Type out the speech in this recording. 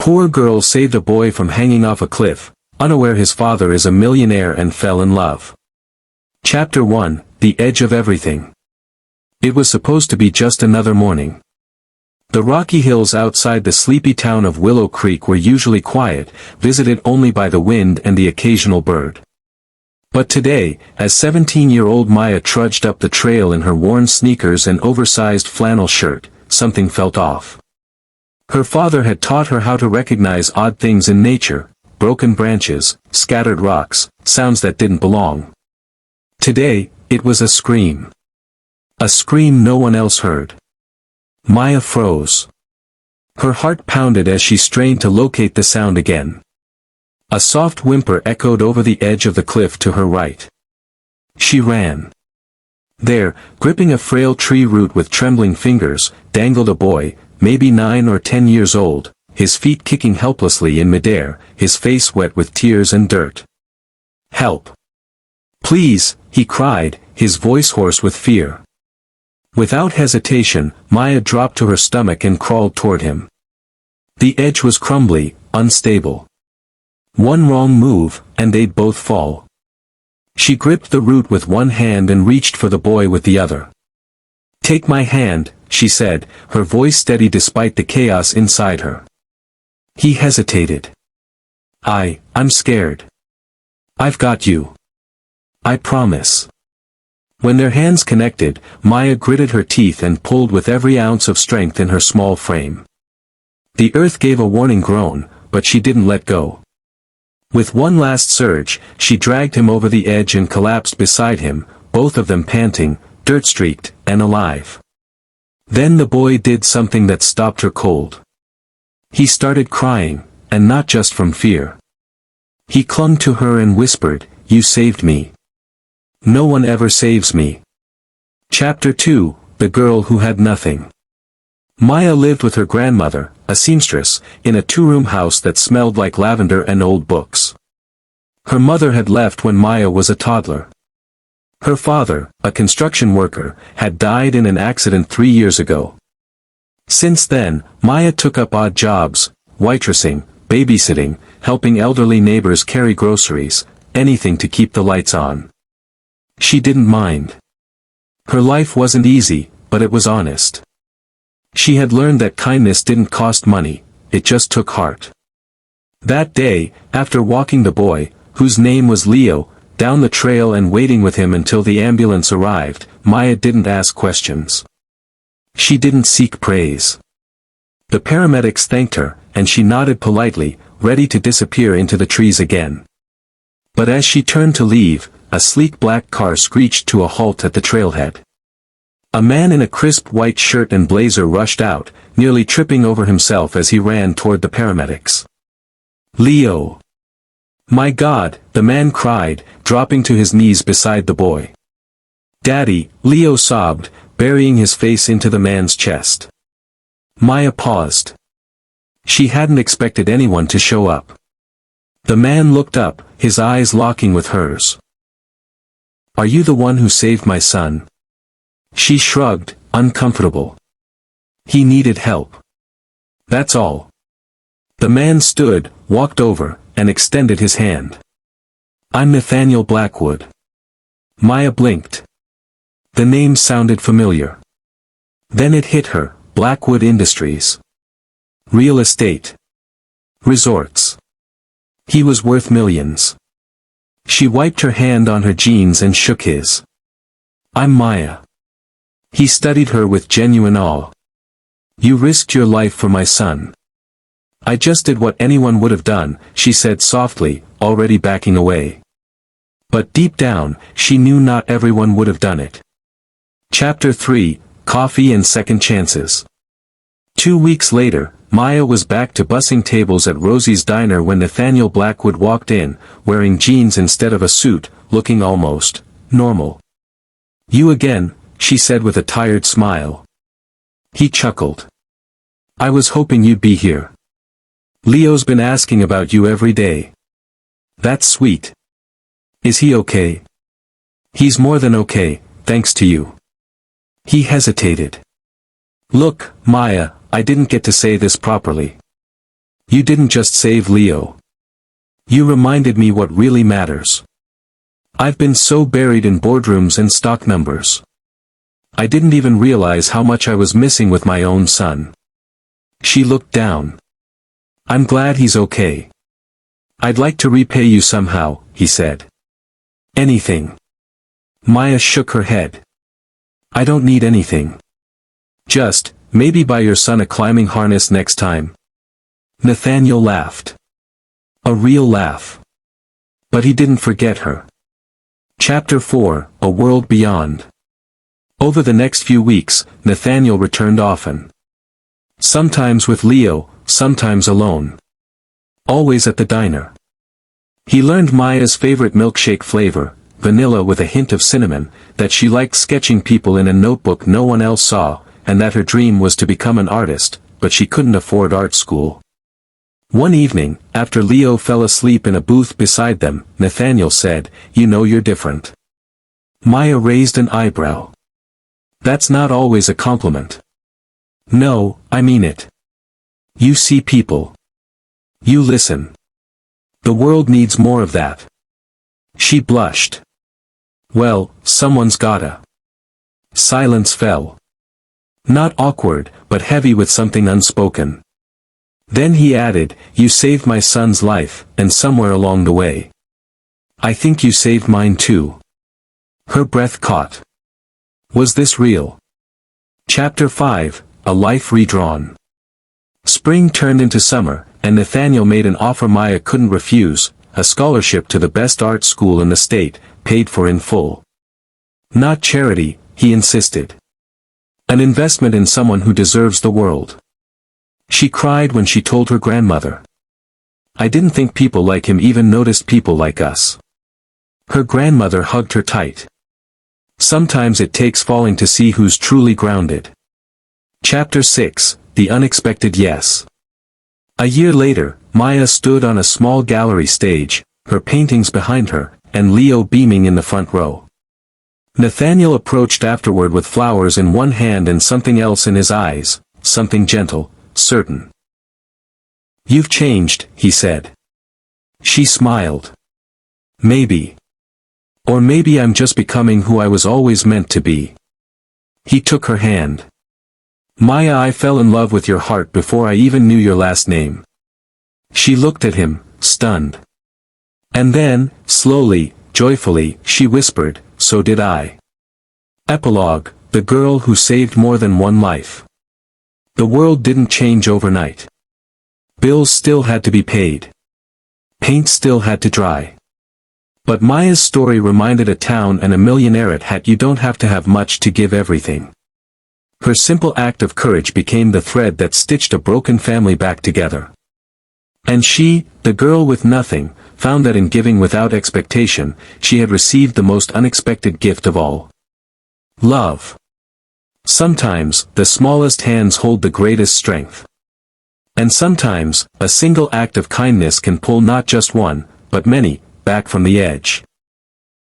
Poor girl saved a boy from hanging off a cliff, unaware his father is a millionaire and fell in love. Chapter 1, The Edge of Everything. It was supposed to be just another morning. The rocky hills outside the sleepy town of Willow Creek were usually quiet, visited only by the wind and the occasional bird. But today, as 17-year-old Maya trudged up the trail in her worn sneakers and oversized flannel shirt, something felt off. Her father had taught her how to recognize odd things in nature, broken branches, scattered rocks, sounds that didn't belong. Today, it was a scream. A scream no one else heard. Maya froze. Her heart pounded as she strained to locate the sound again. A soft whimper echoed over the edge of the cliff to her right. She ran. There, gripping a frail tree root with trembling fingers, dangled a boy, maybe 9 or 10 years old, his feet kicking helplessly in midair, his face wet with tears and dirt. "Help! Please," he cried, his voice hoarse with fear. Without hesitation, Maya dropped to her stomach and crawled toward him. The edge was crumbly, unstable. One wrong move, and they'd both fall. She gripped the root with one hand and reached for the boy with the other. "Take my hand," she said, her voice steady despite the chaos inside her. He hesitated. I'm scared. I've got you. I promise." When their hands connected, Maya gritted her teeth and pulled with every ounce of strength in her small frame. The earth gave a warning groan, but she didn't let go. With one last surge, she dragged him over the edge and collapsed beside him, both of them panting, dirt-streaked, and alive. Then the boy did something that stopped her cold. He started crying, and not just from fear. He clung to her and whispered, "You saved me. No one ever saves me." Chapter 2, The Girl Who Had Nothing. Maya lived with her grandmother, a seamstress, in a 2-room house that smelled like lavender and old books. Her mother had left when Maya was a toddler. Her father, a construction worker, had died in an accident 3 years ago. Since then, Maya took up odd jobs, waitressing, babysitting, helping elderly neighbors carry groceries, anything to keep the lights on. She didn't mind. Her life wasn't easy, but it was honest. She had learned that kindness didn't cost money, it just took heart. That day, after walking the boy, whose name was Leo, down the trail and waiting with him until the ambulance arrived, Maya didn't ask questions. She didn't seek praise. The paramedics thanked her, and she nodded politely, ready to disappear into the trees again. But as she turned to leave, a sleek black car screeched to a halt at the trailhead. A man in a crisp white shirt and blazer rushed out, nearly tripping over himself as he ran toward the paramedics. "Leo! My God," the man cried, dropping to his knees beside the boy. "Daddy," Leo sobbed, burying his face into the man's chest. Maya paused. She hadn't expected anyone to show up. The man looked up, his eyes locking with hers. "Are you the one who saved my son?" She shrugged, uncomfortable. He needed help. That's all. The man stood, walked over, and extended his hand. "I'm Nathaniel Blackwood." Maya blinked. The name sounded familiar. Then it hit her, Blackwood Industries. Real estate. Resorts. He was worth millions. She wiped her hand on her jeans and shook his. "I'm Maya." He studied her with genuine awe. "You risked your life for my son." "I just did what anyone would have done," she said softly, already backing away. But deep down, she knew not everyone would have done it. Chapter 3, Coffee and Second Chances. 2 weeks later, Maya was back to bussing tables at Rosie's Diner when Nathaniel Blackwood walked in, wearing jeans instead of a suit, looking almost normal. "You again," she said with a tired smile. He chuckled. "I was hoping you'd be here. Leo's been asking about you every day." "That's sweet. Is he okay?" "He's more than okay, thanks to you." He hesitated. "Look, Maya, I didn't get to say this properly. You didn't just save Leo. You reminded me what really matters. I've been so buried in boardrooms and stock numbers. I didn't even realize how much I was missing with my own son. She looked down. I'm glad he's okay. I'd like to repay you somehow, he said. Anything. Maya shook her head. I don't need anything. Just, maybe buy your son a climbing harness next time. Nathaniel laughed. A real laugh. But he didn't forget her. Chapter 4, A World Beyond. Over the next few weeks, Nathaniel returned often. Sometimes with Leo, sometimes alone. Always at the diner. He learned Maya's favorite milkshake flavor, vanilla with a hint of cinnamon, that she liked sketching people in a notebook no one else saw, and that her dream was to become an artist, but she couldn't afford art school. One evening, after Leo fell asleep in a booth beside them, Nathaniel said, "You know you're different." Maya raised an eyebrow. That's not always a compliment. No, I mean it. You see people. You listen. The world needs more of that. She blushed. Well, someone's gotta. Silence fell. Not awkward, but heavy with something unspoken. Then he added, "You saved my son's life, and somewhere along the way. I think you saved mine too." Her breath caught. Was this real? Chapter 5, A Life Redrawn. Spring turned into summer, and Nathaniel made an offer Maya couldn't refuse, a scholarship to the best art school in the state, paid for in full. Not charity, he insisted. An investment in someone who deserves the world. She cried when she told her grandmother. I didn't think people like him even noticed people like us. Her grandmother hugged her tight. Sometimes it takes falling to see who's truly grounded. Chapter 6, The Unexpected Yes. A year later, Maya stood on a small gallery stage, her paintings behind her, and Leo beaming in the front row. Nathaniel approached afterward with flowers in one hand and something else in his eyes, something gentle, certain. You've changed, he said. She smiled. Maybe. Or maybe I'm just becoming who I was always meant to be. He took her hand. Maya, I fell in love with your heart before I even knew your last name. She looked at him, stunned. And then, slowly, joyfully, she whispered, so did I. Epilogue, the girl who saved more than one life. The world didn't change overnight. Bills still had to be paid. Paint still had to dry. But Maya's story reminded a town and a millionaire hat you don't have to have much to give everything. Her simple act of courage became the thread that stitched a broken family back together. And she, the girl with nothing, found that in giving without expectation, she had received the most unexpected gift of all. Love. Sometimes, the smallest hands hold the greatest strength. And sometimes, a single act of kindness can pull not just one, but many, back from the edge.